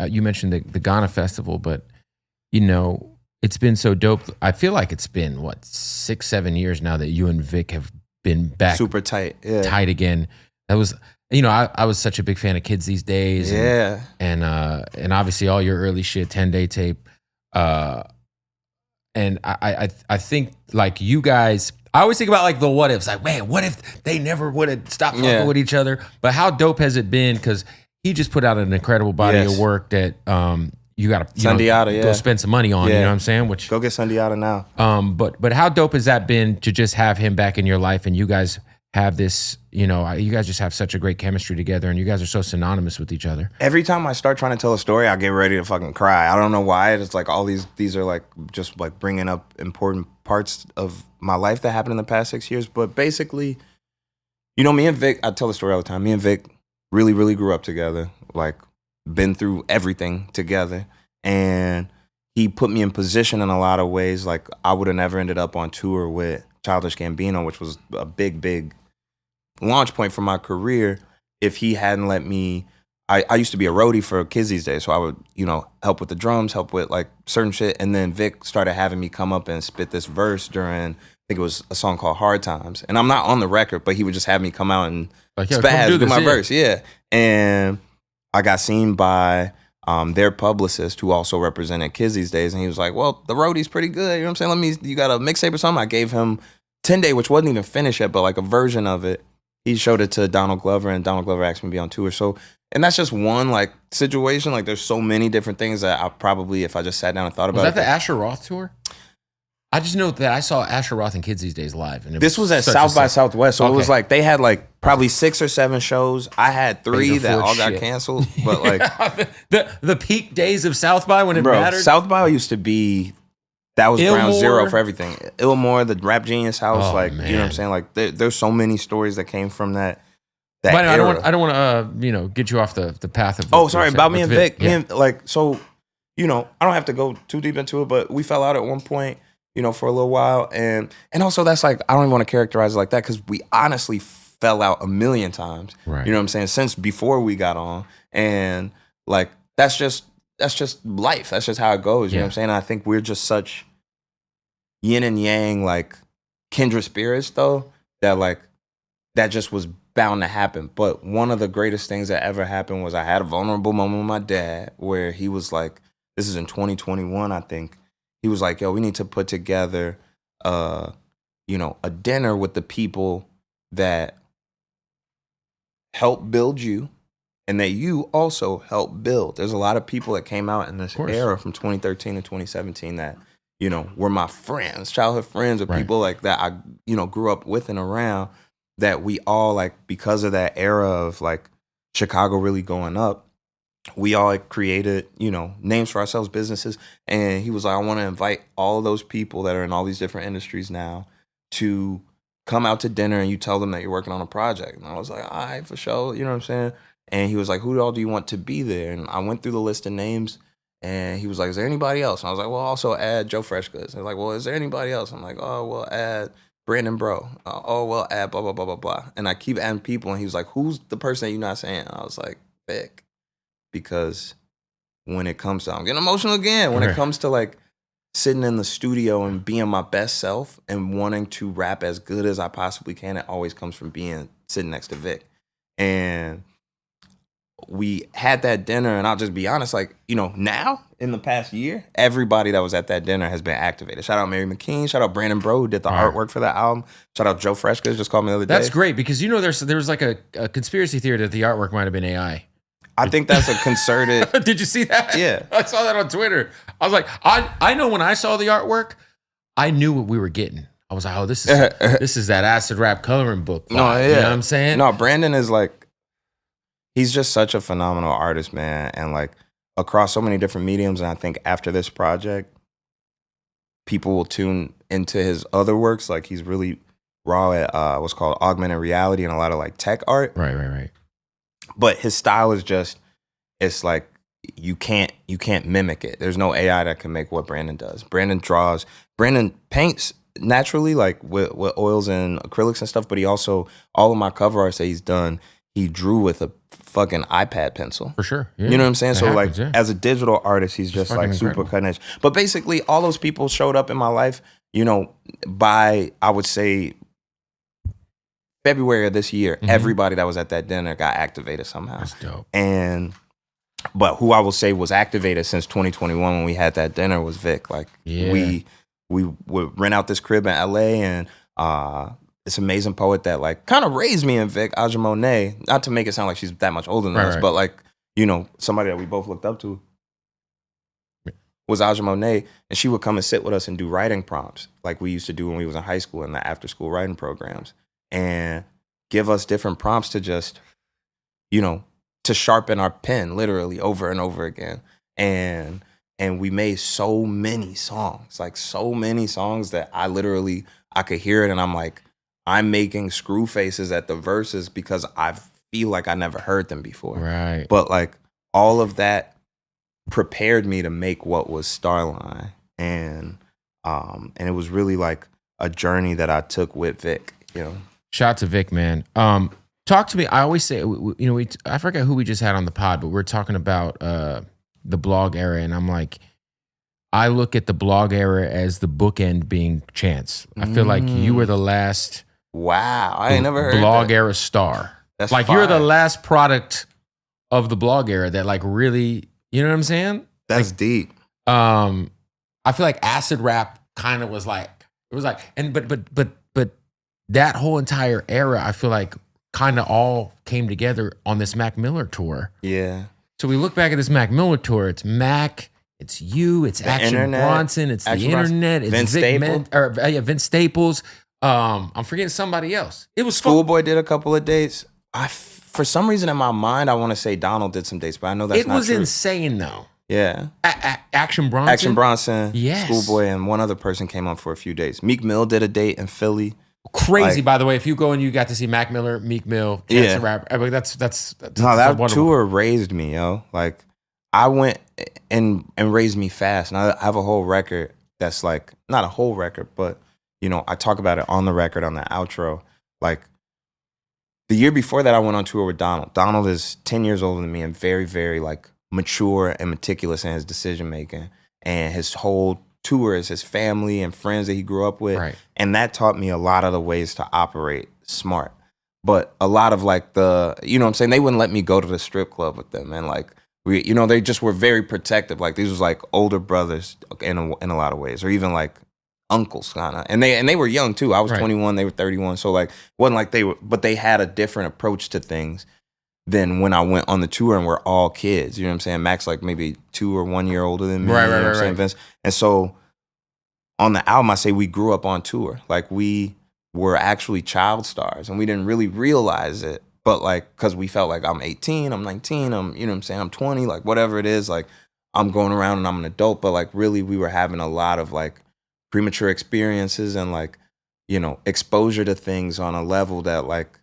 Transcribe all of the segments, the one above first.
You mentioned the Ghana festival, but you know, it's been so dope. I feel like it's been what 6-7 years now that you and Vic have been back super tight, tight again. That was, you know, I was such a big fan of Kids These Days, and obviously all your early shit, 10-day tape, and I think like you guys. I always think about like the what ifs, like man, what if they never would have stopped fucking with each other? But how dope has it been? Because he just put out an incredible body of work that you got to go spend some money on. You know what I'm saying? Which go get Sundiata now. But how dope has that been to just have him back in your life, and you guys have this, you know, you guys just have such a great chemistry together, and you guys are so synonymous with each other. Every time I start trying to tell a story, I get ready to fucking cry. I don't know why. It's like all these are like just like bringing up important parts of my life that happened in the past 6 years. But basically, you know, me and Vic, I tell the story all the time. Me and Vic really, really grew up together, like been through everything together. And he put me in position in a lot of ways. Like I would have never ended up on tour with Childish Gambino, which was a big launch point for my career if he hadn't let me. I used to be a roadie for Kids These Days, so I would, you know, help with the drums, help with like certain shit. And then Vic started having me come up and spit this verse during, I think it was a song called Hard Times. And I'm not on the record, but he would just have me come out and like, spaz do my verse. Yeah. And I got seen by their publicist who also represented Kids These Days. And he was like, well, the roadie's pretty good. You know what I'm saying? You got a mixtape or something? I gave him 10-day, which wasn't even finished yet, but like a version of it. He showed it to Donald Glover, and Donald Glover asked me to be on tour. So, and that's just one like situation. Like there's so many different things that I probably, if I just sat down and thought about it. Was that the Asher Roth tour? I just know that I saw Asher Roth and Kids These Days live. And this was at South by Southwest. So it was like, they had like probably 6 or 7 shows. I had 3 that all got canceled. But like the peak days of South by when it mattered. South by used to be, that was ground zero for everything. Illmore, the Rap Genius House, you know what I'm saying? Like there's so many stories that came from that. But I don't want to you know, get you off the path of. Oh, sorry about me and Vic. Yeah. So, you know, I don't have to go too deep into it, but we fell out at one point, you know, for a little while, and also that's like, I don't even want to characterize it like that because we honestly fell out a million times. Right. You know what I'm saying? Since before we got on, and like that's just life. That's just how it goes. You know what I'm saying? I think we're just such yin and yang, like kindred spirits, though, that like that just was bound to happen. But one of the greatest things that ever happened was I had a vulnerable moment with my dad where he was like, this is in 2021, I think. He was like, yo, we need to put together, you know, a dinner with the people that help build you and that you also help build. There's a lot of people that came out in this era from 2013 to 2017 that, you know, were my friends, childhood friends, or people like that I, you know, grew up with and around, that we all, like, because of that era of like Chicago really going up, we all created, you know, names for ourselves, businesses. And he was like, I want to invite all of those people that are in all these different industries now to come out to dinner, and you tell them that you're working on a project. And I was like, all right, for sure. You know what I'm saying? And he was like, who all do you want to be there? And I went through the list of names, and he was like, is there anybody else? And I was like, well, also add Joe Freshgoods. And like, well, is there anybody else? I'm like, oh, well, add Brandon Bro. Oh, well, add blah, blah, blah, blah, blah. And I keep adding people, and he was like, who's the person that you're not saying? And I was like, Vic. Because when it comes to, I'm getting emotional again, when it comes to like sitting in the studio and being my best self and wanting to rap as good as I possibly can, it always comes from sitting next to Vic. And we had that dinner, and I'll just be honest, like, you know, now in the past year, everybody that was at that dinner has been activated. Shout out Mary McKean, shout out Brandon Bro, who did the artwork for that album. Shout out Joe Freshgoods, just called me the other day. That's great, because you know there was like a conspiracy theory that the artwork might have been AI. I think that's a concerted. Did you see that? Yeah. I saw that on Twitter. I was like, I know when I saw the artwork, I knew what we were getting. I was like, oh, this is that acid rap coloring book vibe. No, yeah. You know what I'm saying? No, Brandon is like, he's just such a phenomenal artist, man. And like across so many different mediums. And I think after this project, people will tune into his other works. Like he's really raw at what's called augmented reality and a lot of like tech art. Right. But his style is just, it's like you can't mimic it. There's no AI that can make what Brandon does. Brandon paints naturally, like with oils and acrylics and stuff, but he also, all of my cover arts that he's done, he drew with a fucking iPad pencil. For sure. Yeah. You know what I'm saying? That so happens, like as a digital artist, he's just like super cutting edge. But basically all those people showed up in my life, you know, by I would say February of this year, everybody that was at that dinner got activated somehow. That's dope. But who I will say was activated since 2021 when we had that dinner was Vic. Like we would rent out this crib in LA, and this amazing poet that like kind of raised me and Vic, Aja Monet, not to make it sound like she's that much older than us, but like, you know, somebody that we both looked up to was Aja Monet, and she would come and sit with us and do writing prompts like we used to do when we was in high school in the after school writing programs, and give us different prompts to just, you know, to sharpen our pen literally over and over again. And we made so many songs that I could hear it and I'm like, I'm making screw faces at the verses because I feel like I never heard them before. Right. But like all of that prepared me to make what was Starline. And it was really like a journey that I took with Vic, you know. Shout out to Vic, man. Talk to me. I always say, you know, I forget who we just had on the pod, but we're talking about the blog era, and I'm like, I look at the blog era as the bookend being Chance. I feel like you were the last. Wow, I ain't never heard blog that. era star. That's like fire. You're the last product of the blog era that like really, you know what I'm saying? That's like, deep. I feel like acid rap kind of was like it was like, and but that whole entire era, I feel like kind of all came together on this Mac Miller tour. Yeah. So we look back at this Mac Miller tour. It's Mac, it's you, it's Action Bronson, it's the internet, it's Vince Staples. Vince Staples. I'm forgetting somebody else. It was Schoolboy did a couple of dates. For some reason in my mind, I want to say Donald did some dates, but I know that's not true. It was insane though. Yeah. Action Bronson. Yes. Schoolboy, and one other person came on for a few days. Meek Mill did a date in Philly. Crazy, by the way. If you go and you got to see Mac Miller, Meek Mill, Chance the Rapper, I mean, that's no, that tour raised me, yo. Like I went and raised me fast, and I have a whole record that's like not a whole record, but you know, I talk about it on the record on the outro. Like the year before that, I went on tour with Donald. Donald is 10 years older than me and very, very like mature and meticulous in his decision making, and his whole tour is his family and friends that he grew up with. Right. And that taught me a lot of the ways to operate smart. But a lot of like the, you know what I'm saying? They wouldn't let me go to the strip club with them. And like, you know, they just were very protective. Like these was like older brothers in a lot of ways, or even like uncles kind of. And they were young too. I was 21, they were 31. So like, wasn't like but they had a different approach to things than when I went on the tour and we're all kids. You know what I'm saying? Max like maybe 2 or 1 year older than me. Right, you know what I'm saying, Vince? And so on the album, I say we grew up on tour. Like we were actually child stars and we didn't really realize it. But like, cause we felt like I'm 18, I'm 19, I'm, you know what I'm saying? I'm 20, like whatever it is, like I'm going around and I'm an adult. But like really we were having a lot of like premature experiences and like, you know, exposure to things on a level that like,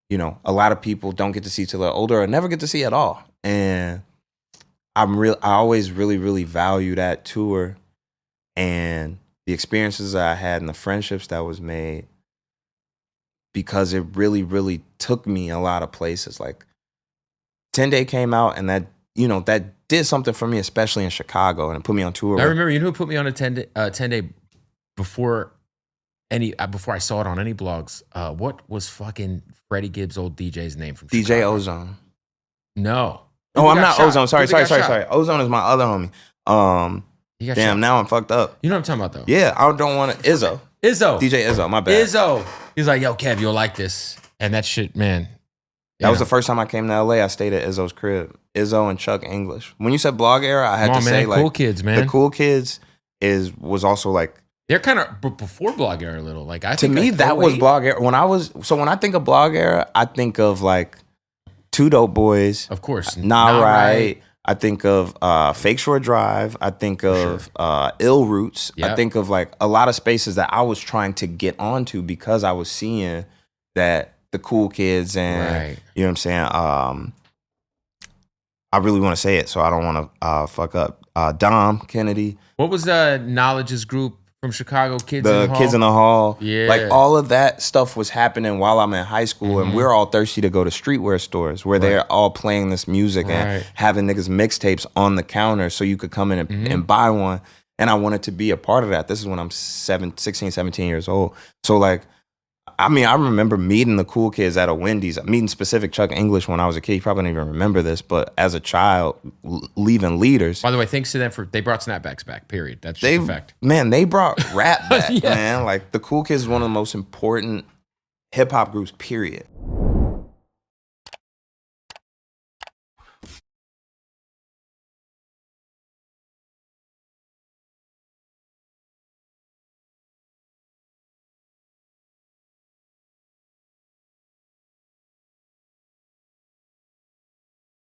you know, a lot of people don't get to see till they're older or never get to see at all. And I always really, really value that tour and the experiences that I had and the friendships that was made, because it really, really took me a lot of places. Like 10 Day came out and that, you know, that did something for me, especially in Chicago, and it put me on tour. I remember, you know who put me on a 10 day before I saw it on any blogs? What was fucking Freddie Gibbs' old DJ's name from DJ Chicago? Ozone. No. Oh, I'm not shot. Ozone. Sorry. Ozone is my other homie. Damn, shot. Now I'm fucked up. You know what I'm talking about, though? Yeah, I don't want to. Izzo. DJ Izzo, my bad. Izzo. He's like, yo, Kev, you'll like this. And that shit, man. That was the first time I came to LA. I stayed at Izzo's crib. Izzo and Chuck English. When you said blog era, I had to say like Cool Kids, man. The Cool Kids was also like, they're kind of before blog era a little. Like I to think me like that was blog era. When I think of blog era, I think of like Two Dope Boys, of course, Nah Right. I think of Fake Shore Drive. I think of Ill Roots. Yep. I think of like a lot of spaces that I was trying to get onto because I was seeing that the Cool Kids and you know what I'm saying. I really want to say it, so I don't want to fuck up. Dom Kennedy. What was Knowledge's group from Chicago, Kids in the Hall. Yeah. Like all of that stuff was happening while I'm in high school, and we're all thirsty to go to streetwear stores where they're all playing this music and having niggas mixtapes on the counter so you could come in and buy one. And I wanted to be a part of that. This is when I'm 16, 17 years old. So like, I mean, I remember meeting the cool kids at a Wendy's, meeting specific Chuck English when I was a kid. You probably don't even remember this, but as a child, leaving Leaders. By the way, thanks to them they brought snapbacks back, period. That's just a fact. Man, they brought rap back, man. Like, the Cool Kids is one of the most important hip-hop groups, period.